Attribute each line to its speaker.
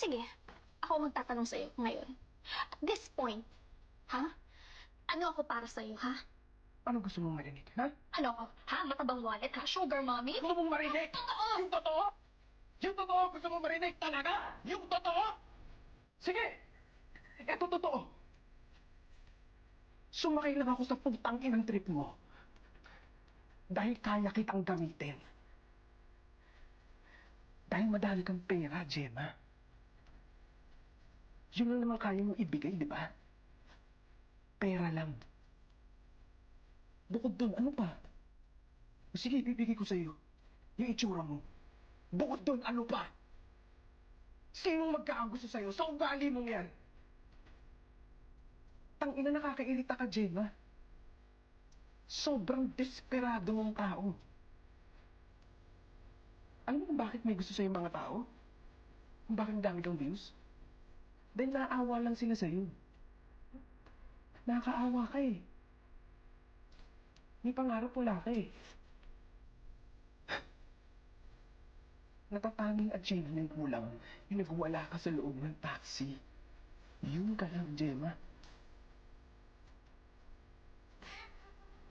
Speaker 1: sige, ako magtatanong sa'yo ngayon. At this point, ha? Ano ako para sa'yo, ha?
Speaker 2: Ano gusto mong marinig, ha?
Speaker 1: Ano ako? Ha? Matabang wallet, ha? Sugar mommy?
Speaker 2: Gusto mong marinig?
Speaker 1: Totoo!
Speaker 2: Yung totoo? Yung totoo gusto mong marinig talaga? Yung totoo? Sige! Eto totoo. Sumakay lang ako sa putang inang trip mo. Dahil kaya kitang gamitin. Dahil madami kang pera, Gemma. Yun lang naman kaya mong ibigay, di ba? Pera lang. Bukod dun, ano pa? Sige, ibibigay ko sa'yo. Yung itsura mo. Bukod dun, ano pa? Sinong magkakagusto sa'yo sa ugali mong yan? Tangina, nakakairita ka, Gemma. Sobrang desperado mong tao. Alam mo kung bakit may gusto sa'yo mga tao? Kung bakit dami kang views? Dahil naaawa lang sila sa'yo. Nakakaawa ka eh. May pangarap wala ka eh. Natatanging achievement mo lang yung nagwala ka sa loob ng taxi. Yun ka lang, Gemma.